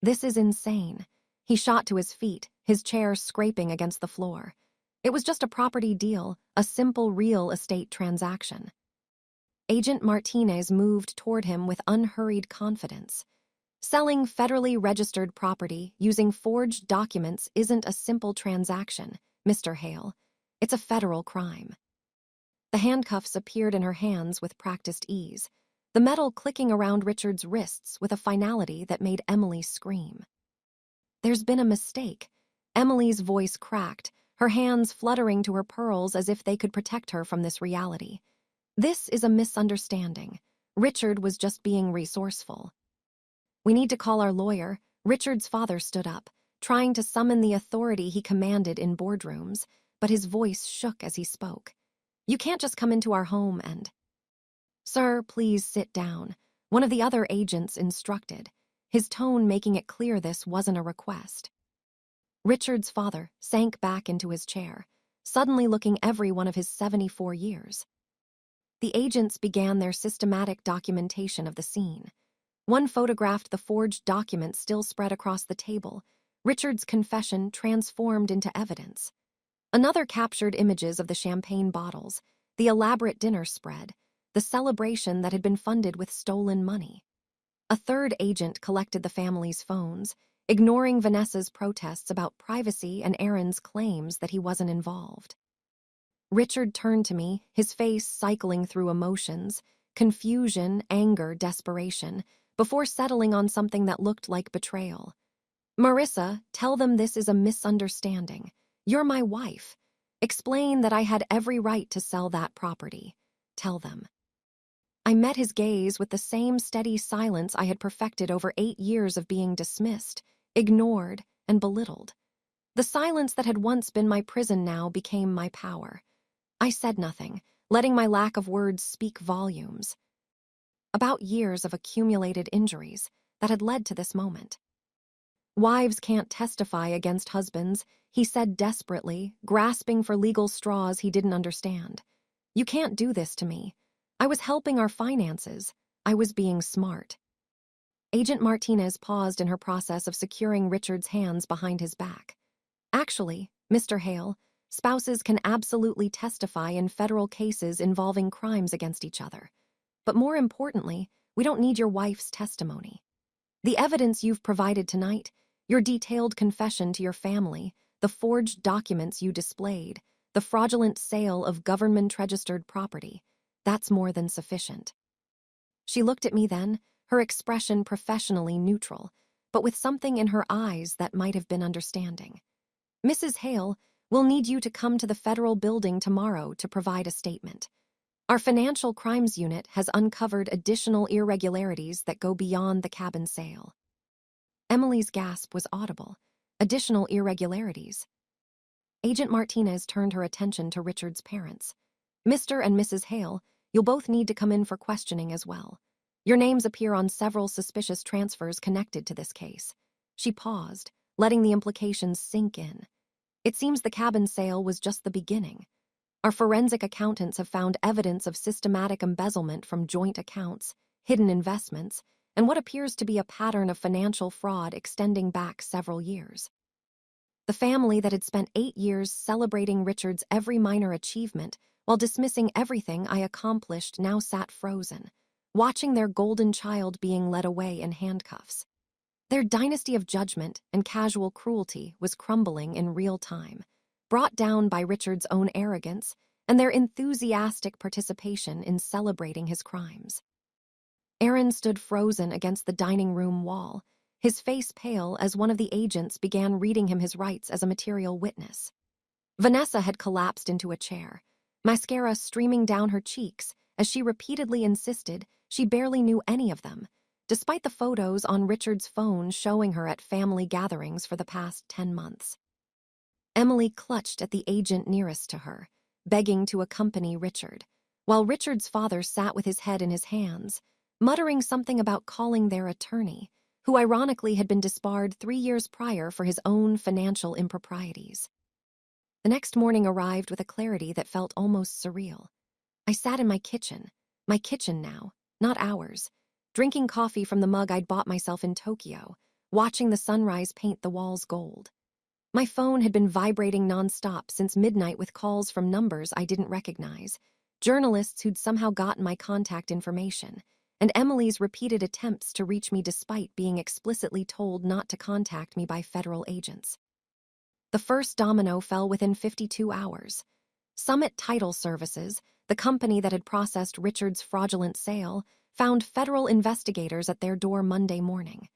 This is insane. He shot to his feet, his chair scraping against the floor. It was just a property deal, a simple real estate transaction. Agent Martinez moved toward him with unhurried confidence. Selling federally registered property using forged documents isn't a simple transaction, Mr. Hale. It's a federal crime. The handcuffs appeared in her hands with practiced ease, the metal clicking around Richard's wrists with a finality that made Emily scream. There's been a mistake. Emily's voice cracked, her hands fluttering to her pearls as if they could protect her from this reality. This is a misunderstanding. Richard was just being resourceful. We need to call our lawyer. Richard's father stood up, trying to summon the authority he commanded in boardrooms, but his voice shook as he spoke. You can't just come into our home and... Sir, please sit down, one of the other agents instructed, his tone making it clear this wasn't a request. Richard's father sank back into his chair, suddenly looking every one of his 74 years. The agents began their systematic documentation of the scene. One photographed the forged documents still spread across the table, Richard's confession transformed into evidence. Another captured images of the champagne bottles, the elaborate dinner spread, the celebration that had been funded with stolen money. A third agent collected the family's phones, ignoring Vanessa's protests about privacy and Aaron's claims that he wasn't involved. Richard turned to me, his face cycling through emotions, confusion, anger, desperation, before settling on something that looked like betrayal. Marissa, tell them this is a misunderstanding. You're my wife. Explain that I had every right to sell that property. Tell them. I met his gaze with the same steady silence I had perfected over 8 years of being dismissed, ignored, and belittled. The silence that had once been my prison now became my power. I said nothing, letting my lack of words speak volumes. About years of accumulated injuries that had led to this moment. Wives can't testify against husbands, he said desperately, grasping for legal straws he didn't understand. You can't do this to me. I was helping our finances. I was being smart. Agent Martinez paused in her process of securing Richard's hands behind his back. Actually, Mr. Hale, spouses can absolutely testify in federal cases involving crimes against each other. But more importantly, we don't need your wife's testimony. The evidence you've provided tonight, your detailed confession to your family, the forged documents you displayed, the fraudulent sale of government-registered property, that's more than sufficient. She looked at me then, her expression professionally neutral, but with something in her eyes that might have been understanding. Mrs. Hale, we'll need you to come to the federal building tomorrow to provide a statement. Our financial crimes unit has uncovered additional irregularities that go beyond the cabin sale. Emily's gasp was audible. Additional irregularities. Agent Martinez turned her attention to Richard's parents. Mr. and Mrs. Hale, you'll both need to come in for questioning as well. Your names appear on several suspicious transfers connected to this case. She paused, letting the implications sink in. It seems the cabin sale was just the beginning. Our forensic accountants have found evidence of systematic embezzlement from joint accounts, hidden investments, and what appears to be a pattern of financial fraud extending back several years. The family that had spent 8 years celebrating Richard's every minor achievement while dismissing everything I accomplished now sat frozen, watching their golden child being led away in handcuffs. Their dynasty of judgment and casual cruelty was crumbling in real time, brought down by Richard's own arrogance and their enthusiastic participation in celebrating his crimes. Aaron stood frozen against the dining room wall, his face pale as one of the agents began reading him his rights as a material witness. Vanessa had collapsed into a chair, mascara streaming down her cheeks as she repeatedly insisted she barely knew any of them, despite the photos on Richard's phone showing her at family gatherings for the past 10 months. Emily clutched at the agent nearest to her, begging to accompany Richard, while Richard's father sat with his head in his hands, muttering something about calling their attorney, who ironically had been disbarred 3 years prior for his own financial improprieties. The next morning arrived with a clarity that felt almost surreal. I sat in my kitchen now, not ours, drinking coffee from the mug I'd bought myself in Tokyo, watching the sunrise paint the walls gold. My phone had been vibrating nonstop since midnight with calls from numbers I didn't recognize, journalists who'd somehow gotten my contact information, and Emily's repeated attempts to reach me despite being explicitly told not to contact me by federal agents. The first domino fell within 52 hours. Summit Title Services, the company that had processed Richard's fraudulent sale, found federal investigators at their door Monday morning.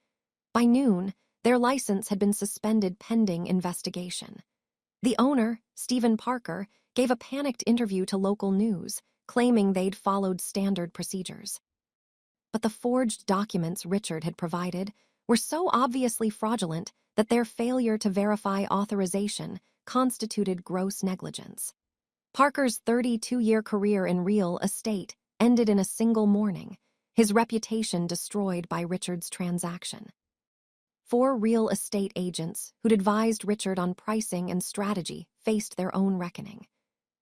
By noon, their license had been suspended pending investigation. The owner, Stephen Parker, gave a panicked interview to local news, claiming they'd followed standard procedures. But the forged documents Richard had provided were so obviously fraudulent that their failure to verify authorization constituted gross negligence. Parker's 32-year career in real estate ended in a single morning, his reputation destroyed by Richard's transaction. 4 real estate agents who'd advised Richard on pricing and strategy faced their own reckoning.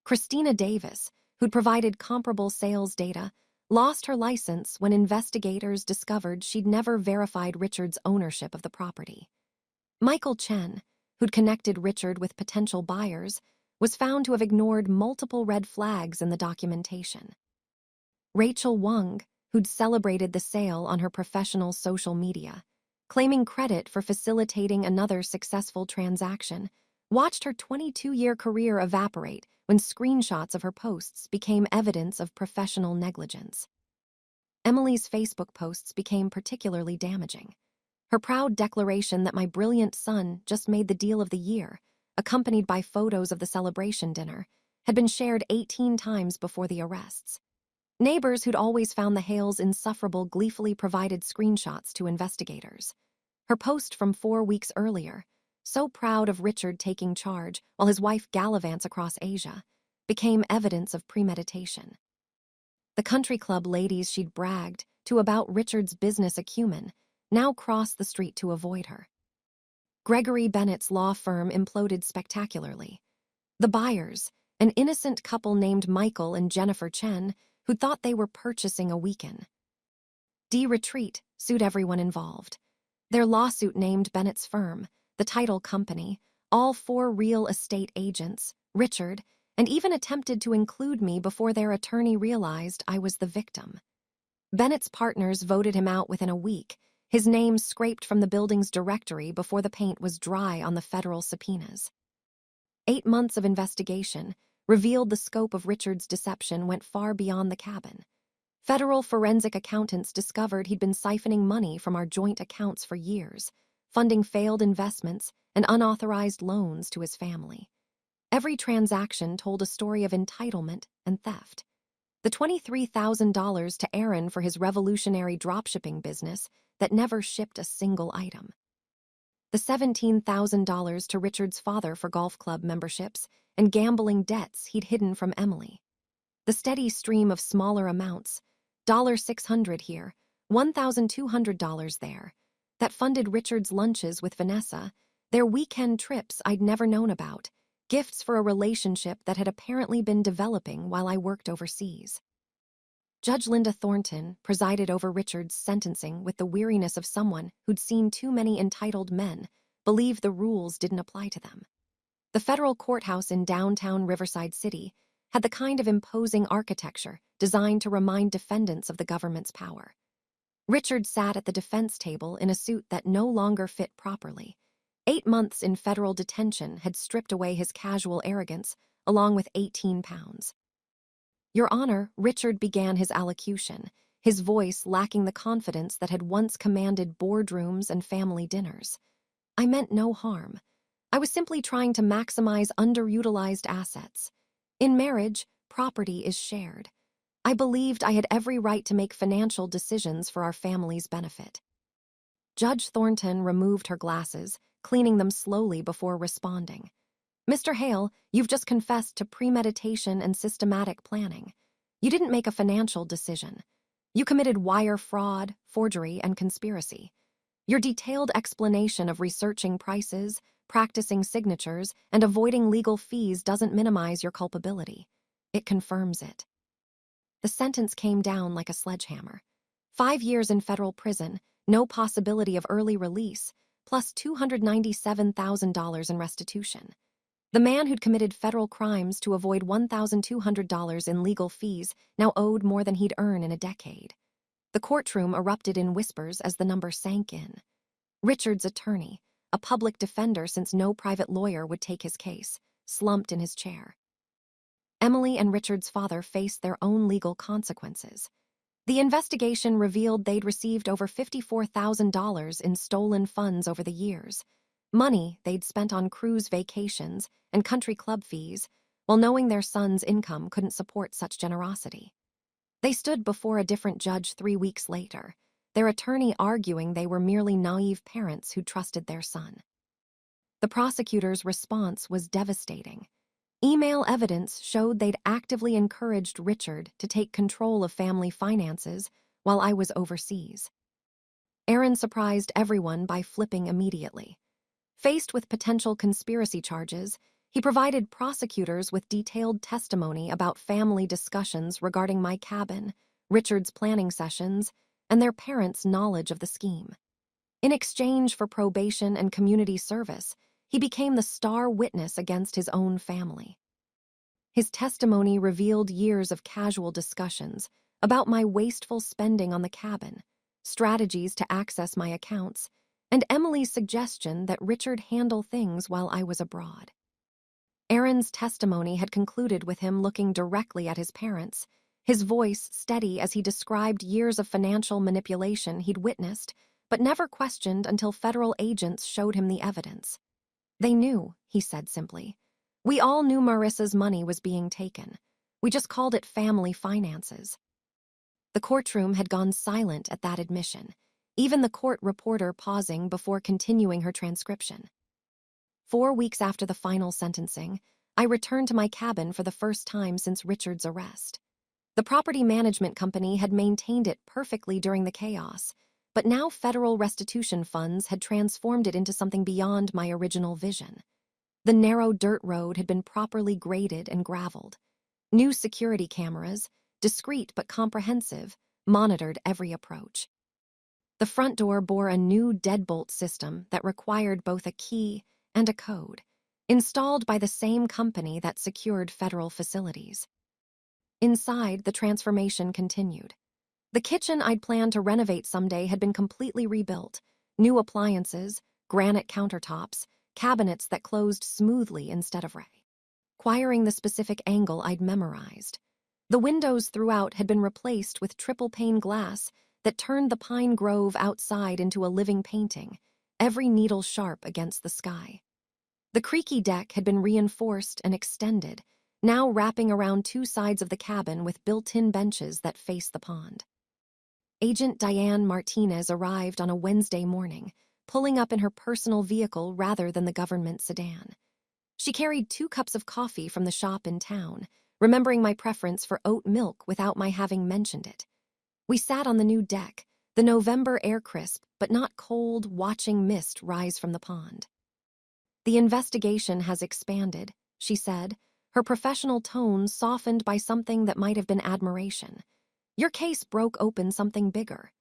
Christina Davis, who'd provided comparable sales data, lost her license when investigators discovered she'd never verified Richard's ownership of the property. Michael Chen, who'd connected Richard with potential buyers, was found to have ignored multiple red flags in the documentation. Rachel Wang, who'd celebrated the sale on her professional social media, claiming credit for facilitating another successful transaction, watched her 22-year career evaporate when screenshots of her posts became evidence of professional negligence. Emily's Facebook posts became particularly damaging. Her proud declaration that my brilliant son just made the deal of the year, accompanied by photos of the celebration dinner, had been shared 18 times before the arrests. Neighbors who'd always found the Hales insufferable gleefully provided screenshots to investigators. Her post from 4 weeks earlier, so proud of Richard taking charge while his wife gallivants across Asia, became evidence of premeditation. The country club ladies she'd bragged to about Richard's business acumen now crossed the street to avoid her. Gregory Bennett's law firm imploded spectacularly. The buyers, an innocent couple named Michael and Jennifer Chen, who thought they were purchasing a weekend. Retreat sued everyone involved. Their lawsuit named Bennett's firm, the title company, all 4 real estate agents, Richard, and even attempted to include me before their attorney realized I was the victim. Bennett's partners voted him out within a week, his name scraped from the building's directory before the paint was dry on the federal subpoenas. 8 months of investigation revealed the scope of Richard's deception went far beyond the cabin. Federal forensic accountants discovered he'd been siphoning money from our joint accounts for years, funding failed investments and unauthorized loans to his family. Every transaction told a story of entitlement and theft. The $23,000 to Aaron for his revolutionary dropshipping business that never shipped a single item. The $17,000 to Richard's father for golf club memberships and gambling debts he'd hidden from Emily. The steady stream of smaller amounts, $600 here, $1,200 there, that funded Richard's lunches with Vanessa, their weekend trips I'd never known about, gifts for a relationship that had apparently been developing while I worked overseas. Judge Linda Thornton presided over Richard's sentencing with the weariness of someone who'd seen too many entitled men believe the rules didn't apply to them. The federal courthouse in downtown Riverside City had the kind of imposing architecture designed to remind defendants of the government's power. Richard sat at the defense table in a suit that no longer fit properly. 8 months in federal detention had stripped away his casual arrogance, along with 18 pounds. Your Honor, Richard began his allocution, his voice lacking the confidence that had once commanded boardrooms and family dinners. I meant no harm. I was simply trying to maximize underutilized assets. In marriage, property is shared. I believed I had every right to make financial decisions for our family's benefit. Judge Thornton removed her glasses, cleaning them slowly before responding. Mr. Hale, you've just confessed to premeditation and systematic planning. You didn't make a financial decision. You committed wire fraud, forgery, and conspiracy. Your detailed explanation of researching prices, practicing signatures, and avoiding legal fees doesn't minimize your culpability. It confirms it. The sentence came down like a sledgehammer. 5 years in federal prison, no possibility of early release, plus $297,000 in restitution. The man who'd committed federal crimes to avoid $1,200 in legal fees now owed more than he'd earn in a decade. The courtroom erupted in whispers as the number sank in. Richard's attorney, a public defender since no private lawyer would take his case, slumped in his chair. Emily and Richard's father faced their own legal consequences. The investigation revealed they'd received over $54,000 in stolen funds over the years, money they'd spent on cruise vacations and country club fees, while knowing their son's income couldn't support such generosity. They stood before a different judge 3 weeks later, their attorney arguing they were merely naive parents who trusted their son. The prosecutor's response was devastating. Email evidence showed they'd actively encouraged Richard to take control of family finances while I was overseas. Aaron surprised everyone by flipping immediately. Faced with potential conspiracy charges, he provided prosecutors with detailed testimony about family discussions regarding my cabin, Richard's planning sessions, and their parents' knowledge of the scheme. In exchange for probation and community service, he became the star witness against his own family. His testimony revealed years of casual discussions about my wasteful spending on the cabin, strategies to access my accounts, and Emily's suggestion that Richard handle things while I was abroad. Aaron's testimony had concluded with him looking directly at his parents, his voice steady as he described years of financial manipulation he'd witnessed, but never questioned until federal agents showed him the evidence. They knew, he said simply. We all knew Marissa's money was being taken. We just called it family finances. The courtroom had gone silent at that admission, even the court reporter pausing before continuing her transcription. 4 weeks after the final sentencing, I returned to my cabin for the first time since Richard's arrest. The property management company had maintained it perfectly during the chaos, but now federal restitution funds had transformed it into something beyond my original vision. The narrow dirt road had been properly graded and graveled. New security cameras, discreet but comprehensive, monitored every approach. The front door bore a new deadbolt system that required both a key and a code, installed by the same company that secured federal facilities. Inside, the transformation continued. The kitchen I'd planned to renovate someday had been completely rebuilt. New appliances, granite countertops, cabinets that closed smoothly instead of requiring the specific angle I'd memorized. The windows throughout had been replaced with triple-pane glass that turned the pine grove outside into a living painting, every needle sharp against the sky. The creaky deck had been reinforced and extended, now wrapping around 2 sides of the cabin with built-in benches that face the pond. Agent Diane Martinez arrived on a Wednesday morning, pulling up in her personal vehicle rather than the government sedan. She carried 2 cups of coffee from the shop in town, remembering my preference for oat milk without my having mentioned it. We sat on the new deck, the November air crisp but not cold, watching mist rise from the pond. The investigation has expanded, she said, her professional tone softened by something that might have been admiration. Your case broke open something bigger.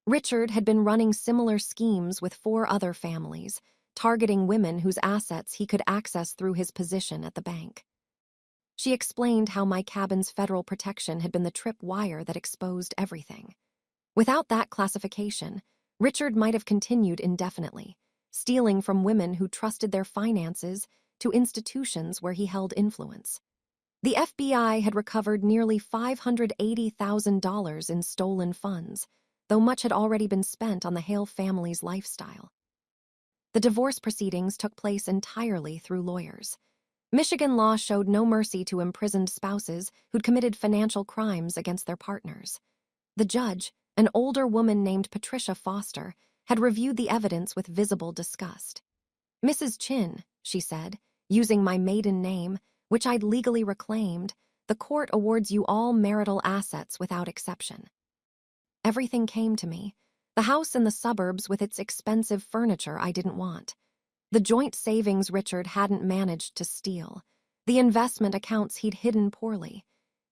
Richard had been running similar schemes with 4 other families, targeting women whose assets he could access through his position at the bank. She explained how my cabin's federal protection had been the tripwire that exposed everything. Without that classification, Richard might have continued indefinitely, stealing from women who trusted their finances to institutions where he held influence. The FBI had recovered nearly $580,000 in stolen funds, though much had already been spent on the Hale family's lifestyle. The divorce proceedings took place entirely through lawyers. Michigan law showed no mercy to imprisoned spouses who'd committed financial crimes against their partners. The judge, an older woman named Patricia Foster, had reviewed the evidence with visible disgust. Mrs. Chin, she said, using my maiden name, which I'd legally reclaimed, the court awards you all marital assets without exception. everything came to me. The house in the suburbs with its expensive furniture I didn't want. The joint savings Richard hadn't managed to steal. The investment accounts he'd hidden poorly.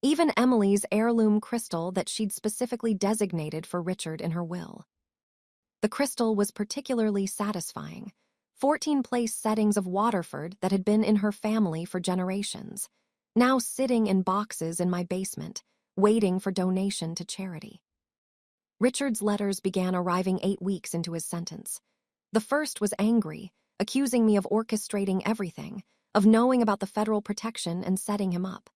Even Emily's heirloom crystal that she'd specifically designated for Richard in her will. The crystal was particularly satisfying. 14 place settings of Waterford that had been in her family for generations, now sitting in boxes in my basement, waiting for donation to charity. Richard's letters began arriving 8 weeks into his sentence. The first was angry, accusing me of orchestrating everything, of knowing about the federal protection and setting him up.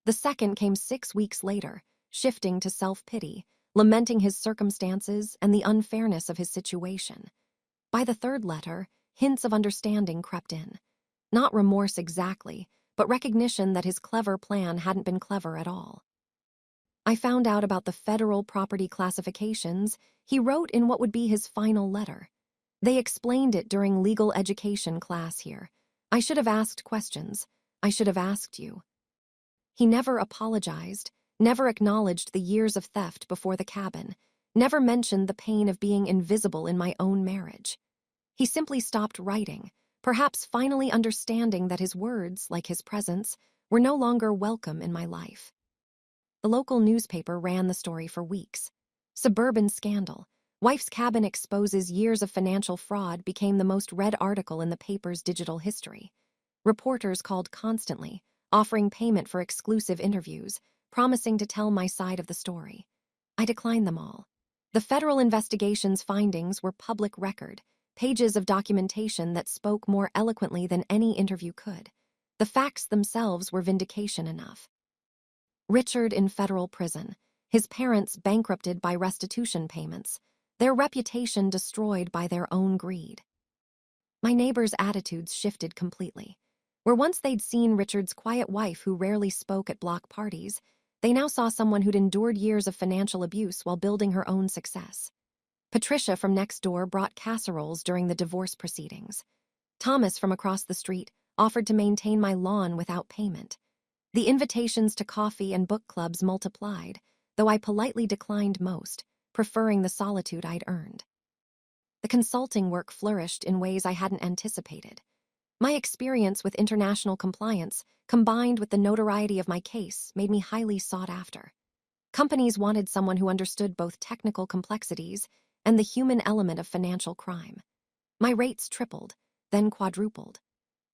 The second came 6 weeks later, shifting to self-pity, lamenting his circumstances and the unfairness of his situation. By the third letter, hints of understanding crept in. Not remorse exactly, but recognition that his clever plan hadn't been clever at all. I found out about the federal property classifications he wrote in what would be his final letter. They explained it during legal education class here. I should have asked questions. I should have asked you. He never apologized, never acknowledged the years of theft before the cabin, never mentioned the pain of being invisible in my own marriage. He simply stopped writing, perhaps finally understanding that his words, like his presence, were no longer welcome in my life. The local newspaper ran the story for weeks. Suburban scandal. Wife's cabin exposes years of financial fraud became the most read article in the paper's digital history. Reporters called constantly, offering payment for exclusive interviews, promising to tell my side of the story. I declined them all. The federal investigation's findings were public record, pages of documentation that spoke more eloquently than any interview could. The facts themselves were vindication enough. Richard in federal prison, his parents bankrupted by restitution payments, their reputation destroyed by their own greed. My neighbors' attitudes shifted completely. Where once they'd seen Richard's quiet wife who rarely spoke at block parties, they now saw someone who'd endured years of financial abuse while building her own success. Patricia from next door brought casseroles during the divorce proceedings. Thomas from across the street offered to maintain my lawn without payment. The invitations to coffee and book clubs multiplied, though I politely declined most, preferring the solitude I'd earned. The consulting work flourished in ways I hadn't anticipated. My experience with international compliance, combined with the notoriety of my case, made me highly sought after. Companies wanted someone who understood both technical complexities and the human element of financial crime. My rates tripled, then quadrupled.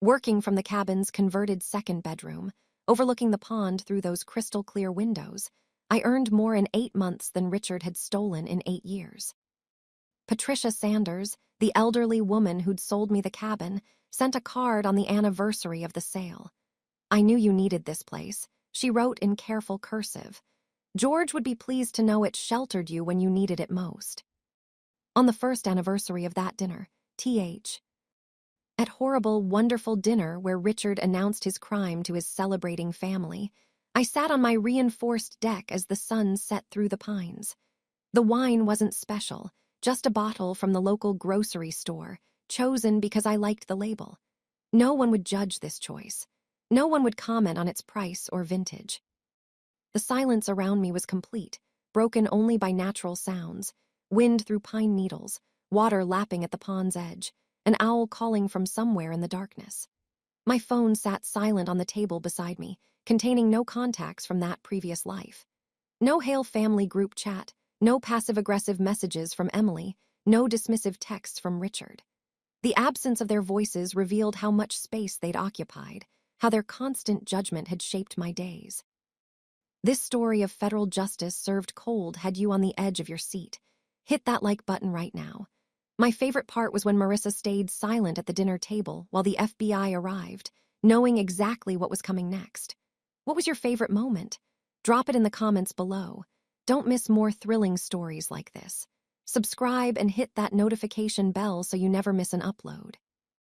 Working from the cabin's converted second bedroom, overlooking the pond through those crystal-clear windows, I earned more in 8 months than Richard had stolen in 8 years. Patricia Sanders, the elderly woman who'd sold me the cabin, sent a card on the anniversary of the sale. "I knew you needed this place," she wrote in careful cursive. "George would be pleased to know it sheltered you when you needed it most." On the first anniversary of that dinner, Th. At horrible, wonderful dinner where Richard announced his crime to his celebrating family, I sat on my reinforced deck as the sun set through the pines. The wine wasn't special, just a bottle from the local grocery store, chosen because I liked the label. No one would judge this choice. No one would comment on its price or vintage. The silence around me was complete, broken only by natural sounds, wind through pine needles, water lapping at the pond's edge, an owl calling from somewhere in the darkness. My phone sat silent on the table beside me, containing no contacts from that previous life. No Hail Family group chat, no passive-aggressive messages from Emily, no dismissive texts from Richard. The absence of their voices revealed how much space they'd occupied, how their constant judgment had shaped my days. This story of federal justice served cold had you on the edge of your seat. Hit that like button right now. My favorite part was when Marissa stayed silent at the dinner table while the FBI arrived, knowing exactly what was coming next. What was your favorite moment? Drop it in the comments below. Don't miss more thrilling stories like this. Subscribe and hit that notification bell so you never miss an upload.